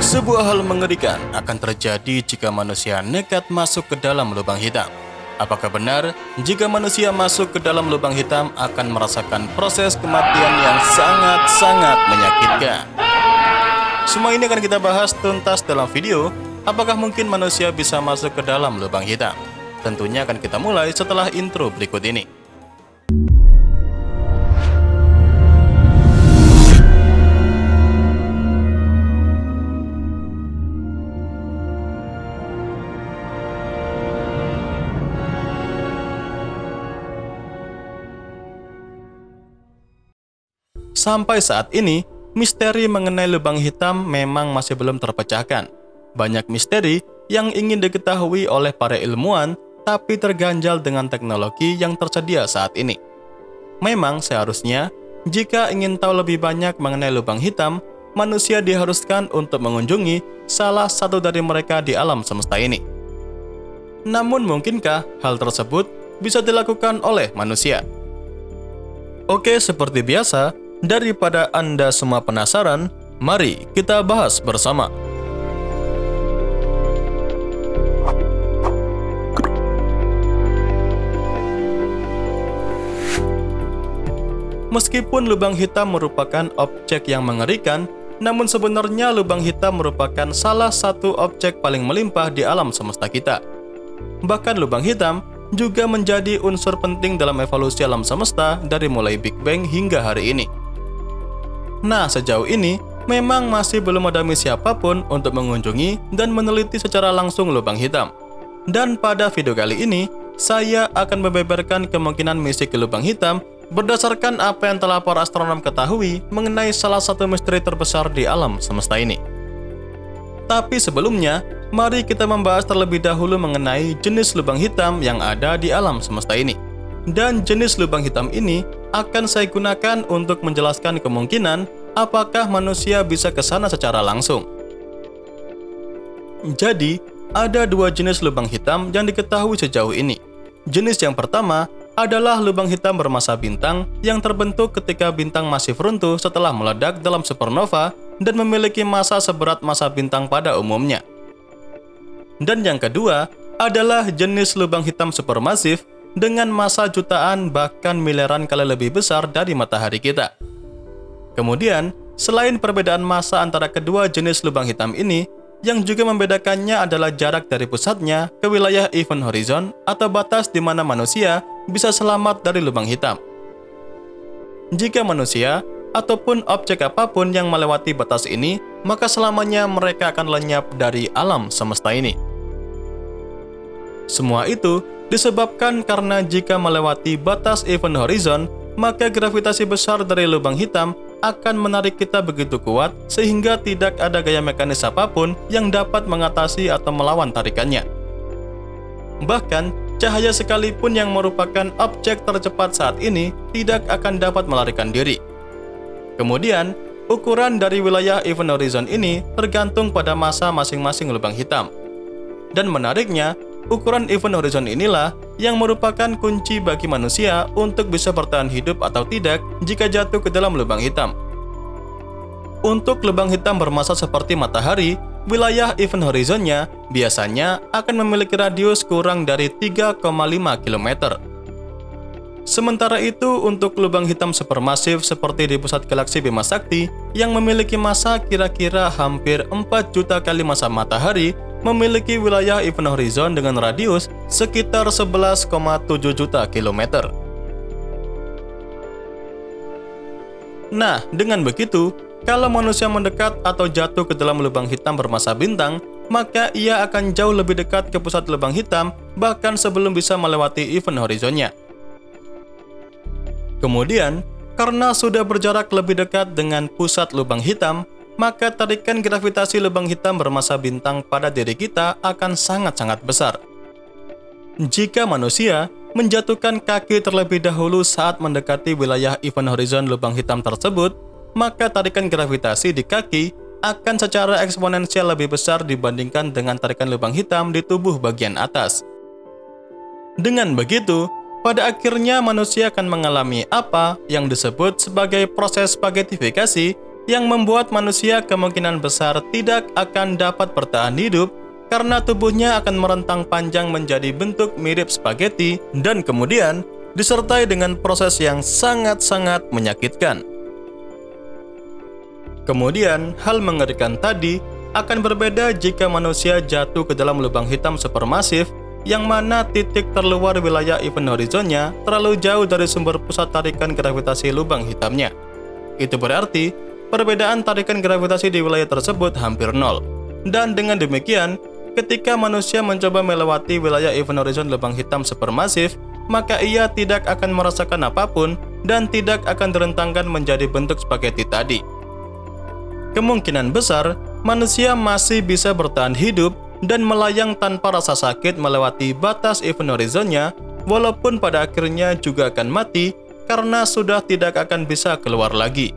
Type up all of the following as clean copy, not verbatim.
Sebuah hal mengerikan akan terjadi jika manusia nekat masuk ke dalam lubang hitam. Apakah benar jika manusia masuk ke dalam lubang hitam akan merasakan proses kematian yang sangat-sangat menyakitkan? Semua ini akan kita bahas tuntas dalam video. Apakah mungkin manusia bisa masuk ke dalam lubang hitam? Tentunya akan kita mulai setelah intro berikut ini. Sampai saat ini, misteri mengenai lubang hitam memang masih belum terpecahkan. Banyak misteri yang ingin diketahui oleh para ilmuwan, tapi terganjal dengan teknologi yang tersedia saat ini. Memang seharusnya, jika ingin tahu lebih banyak mengenai lubang hitam, manusia diharuskan untuk mengunjungi salah satu dari mereka di alam semesta ini. Namun mungkinkah hal tersebut bisa dilakukan oleh manusia? Oke, seperti biasa, daripada Anda semua penasaran, mari kita bahas bersama. Meskipun lubang hitam merupakan objek yang mengerikan, namun sebenarnya lubang hitam merupakan salah satu objek paling melimpah di alam semesta kita. Bahkan lubang hitam juga menjadi unsur penting dalam evolusi alam semesta dari mulai Big Bang hingga hari ini. Nah, sejauh ini, memang masih belum ada misi apapun untuk mengunjungi dan meneliti secara langsung lubang hitam. Dan pada video kali ini, saya akan membeberkan kemungkinan misi ke lubang hitam berdasarkan apa yang telah para astronom ketahui mengenai salah satu misteri terbesar di alam semesta ini. Tapi sebelumnya, mari kita membahas terlebih dahulu mengenai jenis lubang hitam yang ada di alam semesta ini. Dan jenis lubang hitam ini akan saya gunakan untuk menjelaskan kemungkinan apakah manusia bisa ke sana secara langsung. Jadi, ada dua jenis lubang hitam yang diketahui sejauh ini. Jenis yang pertama adalah lubang hitam bermassa bintang yang terbentuk ketika bintang masih runtuh setelah meledak dalam supernova dan memiliki massa seberat massa bintang pada umumnya. Dan yang kedua adalah jenis lubang hitam supermasif dengan massa jutaan bahkan miliaran kali lebih besar dari matahari kita. Kemudian, selain perbedaan massa antara kedua jenis lubang hitam ini, yang juga membedakannya adalah jarak dari pusatnya ke wilayah event horizon atau batas di mana manusia bisa selamat dari lubang hitam. Jika manusia ataupun objek apapun yang melewati batas ini, maka selamanya mereka akan lenyap dari alam semesta ini. Semua itu disebabkan karena jika melewati batas event horizon, maka gravitasi besar dari lubang hitam akan menarik kita begitu kuat sehingga tidak ada gaya mekanis apapun yang dapat mengatasi atau melawan tarikannya. Bahkan, cahaya sekalipun yang merupakan objek tercepat saat ini tidak akan dapat melarikan diri. Kemudian, ukuran dari wilayah event horizon ini tergantung pada massa masing-masing lubang hitam. Dan menariknya, ukuran event horizon inilah yang merupakan kunci bagi manusia untuk bisa bertahan hidup atau tidak jika jatuh ke dalam lubang hitam. Untuk lubang hitam bermassa seperti matahari, wilayah event horizonnya biasanya akan memiliki radius kurang dari 3,5 km. Sementara itu, untuk lubang hitam supermasif seperti di pusat galaksi Bima Sakti yang memiliki massa kira-kira hampir 4 juta kali massa matahari, memiliki wilayah event horizon dengan radius sekitar 11,7 juta kilometer. Nah, dengan begitu, kalau manusia mendekat atau jatuh ke dalam lubang hitam bermassa bintang, maka ia akan jauh lebih dekat ke pusat lubang hitam, bahkan sebelum bisa melewati event horizonnya. Kemudian, karena sudah berjarak lebih dekat dengan pusat lubang hitam, maka tarikan gravitasi lubang hitam bermassa bintang pada diri kita akan sangat-sangat besar. Jika manusia menjatuhkan kaki terlebih dahulu saat mendekati wilayah event horizon lubang hitam tersebut, maka tarikan gravitasi di kaki akan secara eksponensial lebih besar dibandingkan dengan tarikan lubang hitam di tubuh bagian atas. Dengan begitu, pada akhirnya manusia akan mengalami apa yang disebut sebagai proses spaghettifikasi, yang membuat manusia kemungkinan besar tidak akan dapat bertahan hidup karena tubuhnya akan merentang panjang menjadi bentuk mirip spaghetti dan kemudian disertai dengan proses yang sangat-sangat menyakitkan. Kemudian, hal mengerikan tadi akan berbeda jika manusia jatuh ke dalam lubang hitam supermasif yang mana titik terluar wilayah event horizonnya terlalu jauh dari sumber pusat tarikan gravitasi lubang hitamnya. Itu berarti, perbedaan tarikan gravitasi di wilayah tersebut hampir nol. Dan dengan demikian, ketika manusia mencoba melewati wilayah event horizon lubang hitam supermasif, maka ia tidak akan merasakan apapun dan tidak akan direntangkan menjadi bentuk spaghetti tadi. Kemungkinan besar, manusia masih bisa bertahan hidup dan melayang tanpa rasa sakit melewati batas event horizonnya, walaupun pada akhirnya juga akan mati karena sudah tidak akan bisa keluar lagi.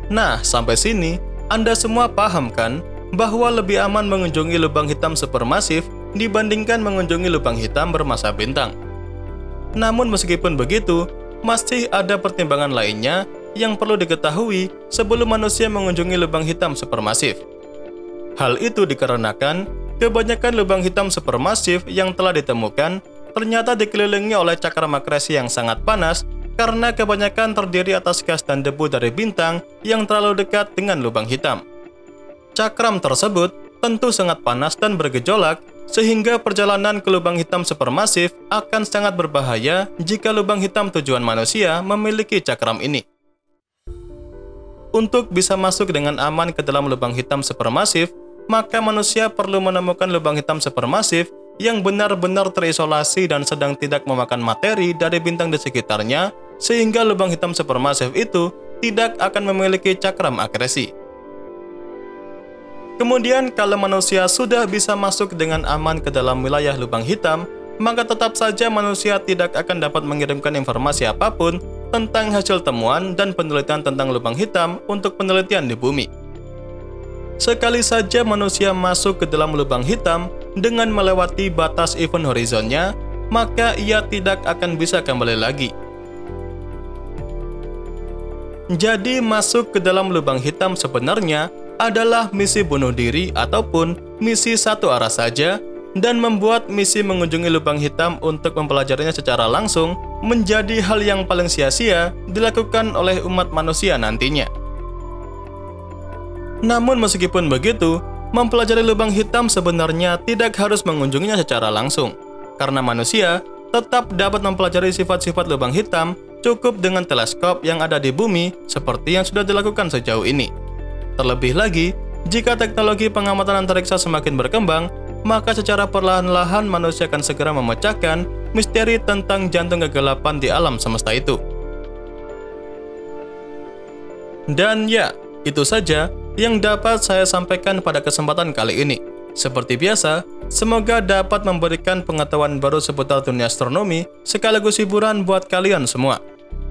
Nah, sampai sini, Anda semua paham kan bahwa lebih aman mengunjungi lubang hitam supermasif dibandingkan mengunjungi lubang hitam bermassa bintang. Namun meskipun begitu, masih ada pertimbangan lainnya yang perlu diketahui sebelum manusia mengunjungi lubang hitam supermasif. Hal itu dikarenakan kebanyakan lubang hitam supermasif yang telah ditemukan ternyata dikelilingi oleh cakram akresi yang sangat panas karena kebanyakan terdiri atas gas dan debu dari bintang yang terlalu dekat dengan lubang hitam. Cakram tersebut tentu sangat panas dan bergejolak, sehingga perjalanan ke lubang hitam supermasif akan sangat berbahaya jika lubang hitam tujuan manusia memiliki cakram ini. Untuk bisa masuk dengan aman ke dalam lubang hitam supermasif, maka manusia perlu menemukan lubang hitam supermasif yang benar-benar terisolasi dan sedang tidak memakan materi dari bintang di sekitarnya, sehingga lubang hitam supermasif itu tidak akan memiliki cakram akresi. Kemudian, kalau manusia sudah bisa masuk dengan aman ke dalam wilayah lubang hitam, maka tetap saja manusia tidak akan dapat mengirimkan informasi apapun tentang hasil temuan dan penelitian tentang lubang hitam untuk penelitian di bumi. Sekali saja manusia masuk ke dalam lubang hitam dengan melewati batas event horizonnya, maka ia tidak akan bisa kembali lagi. Jadi masuk ke dalam lubang hitam sebenarnya adalah misi bunuh diri ataupun misi satu arah saja, dan membuat misi mengunjungi lubang hitam untuk mempelajarinya secara langsung menjadi hal yang paling sia-sia dilakukan oleh umat manusia nantinya. Namun meskipun begitu, mempelajari lubang hitam sebenarnya tidak harus mengunjunginya secara langsung, karena manusia tetap dapat mempelajari sifat-sifat lubang hitam cukup dengan teleskop yang ada di bumi seperti yang sudah dilakukan sejauh ini. Terlebih lagi, jika teknologi pengamatan antariksa semakin berkembang, maka secara perlahan-lahan manusia akan segera memecahkan misteri tentang jantung kegelapan di alam semesta itu. Dan ya, itu saja yang dapat saya sampaikan pada kesempatan kali ini. Seperti biasa, semoga dapat memberikan pengetahuan baru seputar dunia astronomi sekaligus hiburan buat kalian semua.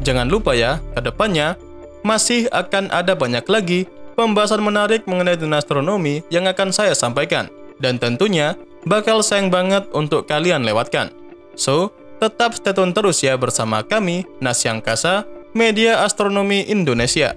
Jangan lupa ya, ke depannya masih akan ada banyak lagi pembahasan menarik mengenai dunia astronomi yang akan saya sampaikan. Dan tentunya bakal sayang banget untuk kalian lewatkan. So, tetap stay tune terus ya bersama kami, Nasyangkasa, Media Astronomi Indonesia.